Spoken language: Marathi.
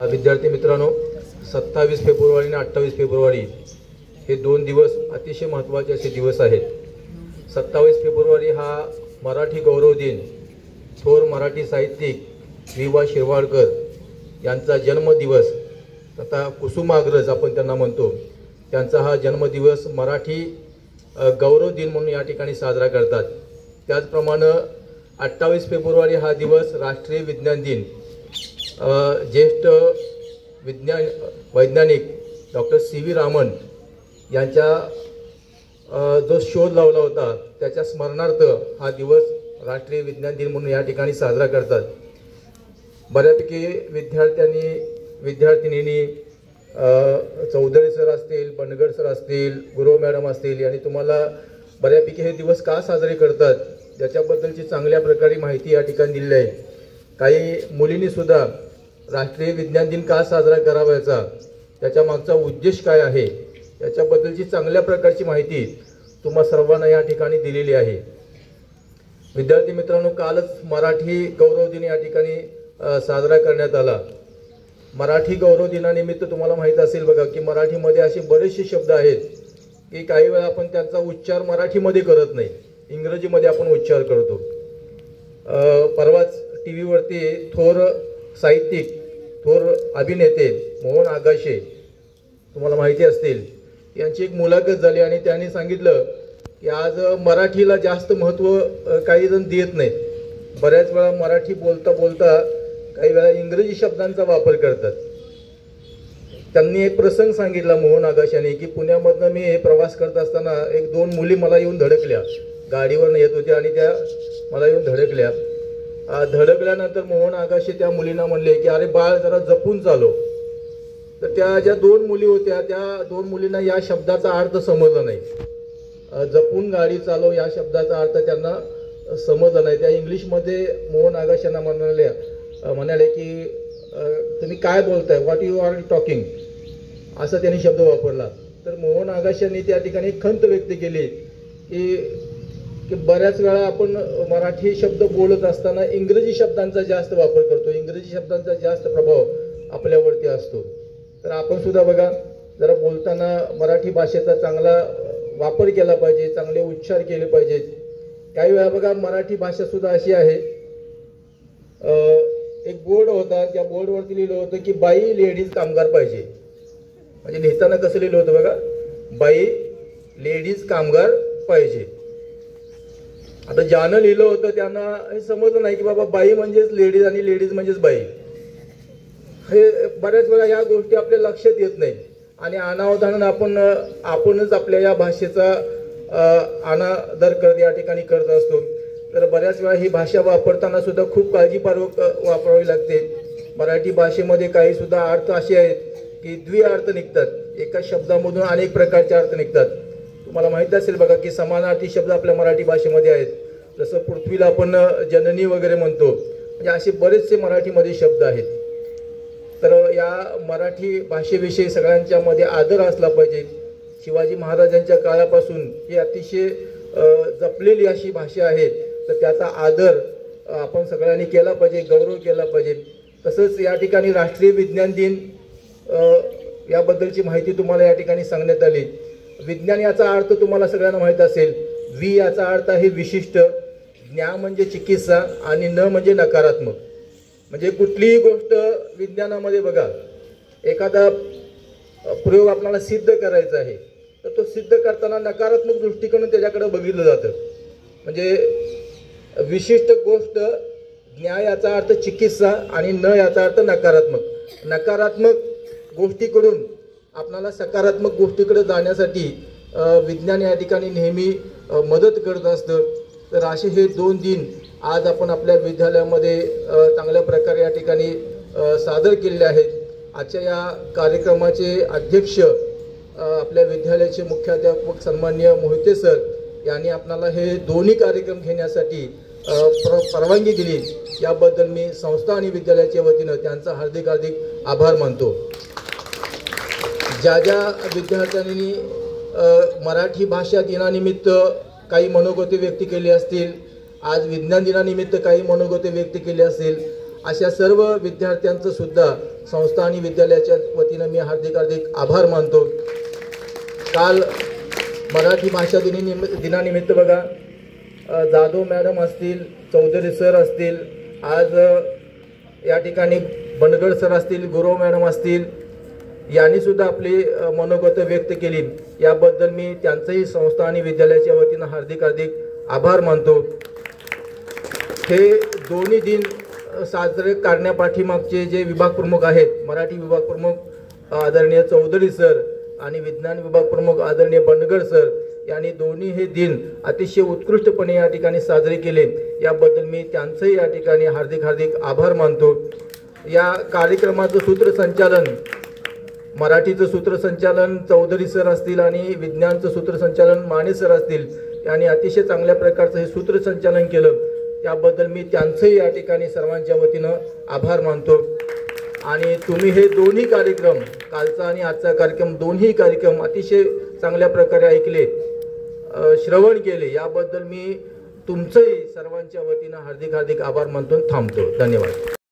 विद्यार्थी मित्रांनो, 27 फेब्रुवारी आणि 28 फेब्रुवारी हे दोन दिवस अतिशय महत्त्वाचे असे दिवस आहेत. 27 फेब्रुवारी हा मराठी गौरव दिन, थोर मराठी साहित्यिक वि.वा. शिरवाडकर यांचा जन्मदिवस तथा कुसुमाग्रज आपण त्यांना म्हणतो, त्यांचा हा जन्मदिवस मराठी गौरव दिन म्हणून या ठिकाणी साजरा करतात. त्याचप्रमाणे 28 फेब्रुवारी हा दिवस राष्ट्रीय विज्ञान दिन, ज्येष्ठ वैज्ञानिक डॉक्टर सी.व्ही. रामन यांच्या जो शोध लावला होता त्याच्या स्मरणार्थ हा दिवस राष्ट्रीय विज्ञान दिन म्हणून या ठिकाणी साजरा करतात. बऱ्यापैकी विद्यार्थिनींनी चौधरी सर असतील, बनगड सर असतील, गुरव मॅडम असतील यांनी तुम्हाला बऱ्यापैकी हे दिवस का साजरे करतात त्याच्याबद्दलची चांगल्या प्रकारे माहिती या ठिकाणी दिली आहे. काही मुलींनी सुद्धा राष्ट्रीय विज्ञान दिन का साजरा करावायचा, त्याच्या मागचा उद्देश काय आहे याच्याबद्दलची चांगल्या प्रकारची माहिती तुम्हा सर्वांना या ठिकाणी दिलेली आहे. विद्यार्थी मित्रांनो, कालच मराठी गौरव दिन या ठिकाणी साजरा करण्यात आला. मराठी गौरव दिनानिमित्त तुम्हाला माहीत असेल बघा की मराठीमध्ये असे बरेचसे शब्द आहेत की काही वेळा आपण त्यांचा उच्चार मराठीमध्ये करत नाही, इंग्रजीमध्ये आपण उच्चार करतो. परवाच टी व्हीवरती थोर साहित्यिक, थोर अभिनेते मोहन आगाशे तुम्हाला माहिती असतील, यांची एक मुलाखत झाली आणि त्यांनी सांगितलं की आज मराठीला जास्त महत्त्व काही जण देत नाहीत. बऱ्याच वेळा मराठी बोलता बोलता काही वेळा इंग्रजी शब्दांचा वापर करतात. त्यांनी एक प्रसंग सांगितला मोहन आगाशाने की पुण्यामधनं मी प्रवास करत असताना एक दोन मुली मला येऊन धडकल्या, गाडीवरनं येत होत्या आणि त्या मला येऊन धडकल्या. धडकल्यानंतर मोहन आगाशे त्या मुलींना म्हणले की अरे बाळ जरा जपून चालव. तर त्या ज्या दोन मुली होत्या त्या दोन मुलींना या शब्दाचा अर्थ समजला नाही. जपून गाडी चालव या शब्दाचा अर्थ त्यांना समजला नाही. त्या इंग्लिशमध्ये मोहन आगाशांना म्हणाले की तुम्ही काय बोलताय, व्हॉट यू आर टॉकिंग, असा त्यांनी शब्द वापरला. तर मोहन आगाशांनी त्या ठिकाणी खंत व्यक्त केली की बऱ्याच वेळा आपण मराठी शब्द बोलत असताना इंग्रजी शब्दांचा जास्त वापर करतो, इंग्रजी शब्दांचा जास्त प्रभाव आपल्यावरती असतो. तर आपण सुद्धा बघा जरा बोलताना मराठी भाषेचा चांगला वापर केला पाहिजे, चांगले उच्चार केले पाहिजेत. काही वेळा बघा मराठी भाषा सुद्धा अशी आहे, एक बोर्ड होता, त्या बोर्डवरती लिहिलं होतं की बाई लेडीज कामगार पाहिजे. म्हणजे लिहिताना कसं लिहिलं होतं बघा, बाई लेडीज कामगार पाहिजे. आता ज्यानं लिहिलं होतं त्यांना हे समजलं नाही की बाबा बाई म्हणजेच लेडीज आणि लेडीज म्हणजेच बाई. हे बऱ्याच वेळा या गोष्टी आपल्या लक्षात येत नाही आणि अनावधानानं आपणच आपल्या या भाषेचा अनादर करत या ठिकाणी करत असतो. तर बऱ्याच वेळा ही भाषा वापरताना सुद्धा खूप काळजीपूर्वक वापरावी लागते. मराठी भाषेमध्ये काही सुद्धा अर्थ असे आहेत की द्विअर्थ निघतात, एका शब्दामधून अनेक प्रकारचे अर्थ निघतात. तुम्हाला माहिती असेल बघा की समानार्थी शब्द आपल्या मराठी भाषेमध्ये आहेत. जसं पृथ्वीला आपण जननी वगैरे म्हणतो, म्हणजे असे बरेचसे मराठीमध्ये शब्द आहेत. तर या मराठी भाषेविषयी सगळ्यांच्या मध्ये आदर असला पाहिजे. शिवाजी महाराजांच्या काळापासून ही अतिशय जपलेली अशी भाषा आहे, तर त्याचा आदर आपण सगळ्यांनी केला पाहिजे, गौरव केला पाहिजे. तसंच या ठिकाणी राष्ट्रीय विज्ञान दिन याबद्दलची माहिती तुम्हाला या ठिकाणी सांगण्यात आली. विज्ञान याचा अर्थ तुम्हाला सगळ्यांना माहीत असेल. वि याचा अर्थ आहे विशिष्ट, ज्ञा म्हणजे चिकित्सा आणि न म्हणजे नकारात्मक. म्हणजे कुठलीही गोष्ट विज्ञानामध्ये बघा, एखादा प्रयोग आपल्याला सिद्ध करायचा आहे तर तो सिद्ध करताना नकारात्मक दृष्टिकोन त्याच्याकडे बघितलं जातं. म्हणजे विशिष्ट गोष्ट, ज्ञा याचा अर्थ चिकित्सा आणि न याचा अर्थ नकारात्मक. नकारात्मक गोष्टीकडून आपल्याला सकारात्मक गोष्टीकडे जाण्यासाठी विज्ञान या ठिकाणी नेहमी मदत करत असतं. तर असे हे दोन दिन आज आपण आपल्या विद्यालयामध्ये चांगल्या प्रकारे या ठिकाणी सादर केलेले आहेत. आजच्या या कार्यक्रमाचे अध्यक्ष आपल्या विद्यालयाचे मुख्याध्यापक सन्माननीय मोहिते सर यांनी आपल्याला हे दोन्ही कार्यक्रम घेण्यासाठी परवानगी दिली, याबद्दल मी संस्था आणि विद्यालयाच्या वतीनं त्यांचा हार्दिक आभार मानतो. ज्या ज्या विद्यार्थ्यांनी मराठी भाषा दिनानिमित्त काही मनोगते व्यक्त केली असतील, आज विज्ञान दिनानिमित्त काही मनोगते व्यक्त केली असतील, अशा सर्व विद्यार्थ्यांचं सुद्धा संस्था आणि विद्यालयाच्या वतीनं मी हार्दिक आभार मानतो। काल मराठी भाषा दिनानिमित्त बघा जाधव मॅडम असतील, चौधरी सर असतील, आज या ठिकाणी बनगड सर असतील, गुरव मॅडम असतील, यांनी सुद्धा आपली मनोगत व्यक्त केली। याबद्दल मी त्यांचंही संस्था आणि विद्यालयाच्या वतीनं हार्दिक आभार मानतो। हे दोन्ही दिन साजरे करण्यापाठीमागचे जे विभाग प्रमुख आहेत, मराठी विभाग प्रमुख आदरणीय चौधरी सर आणि विज्ञान विभाग प्रमुख आदरणीय बनगड सर यांनी दोन्ही हे दिन अतिशय उत्कृष्टपणे या ठिकाणी साजरे केले। याबद्दल मी त्यांचंही या ठिकाणी हार्दिक आभार मानतो। या कार्यक्रमाचं सूत्रसंचालन, मराठीचं सूत्रसंचालन चौधरी सर असतील आणि विज्ञानचं सूत्रसंचालन माने सर असतील, यांनी अतिशय चांगल्या प्रकारचं हे सूत्रसंचालन केलं। त्याबद्दल मी त्यांचंही या ठिकाणी सर्वांच्या वतीनं आभार मानतो। आणि तुम्ही हे दोन्ही कार्यक्रम, कालचा आणि आजचा कार्यक्रम, दोन्ही कार्यक्रम अतिशय चांगल्या प्रकारे ऐकले, श्रवण केले, याबद्दल मी तुमचंही सर्वांच्या वतीनं हार्दिक आभार मानतो। थांबतो। धन्यवाद।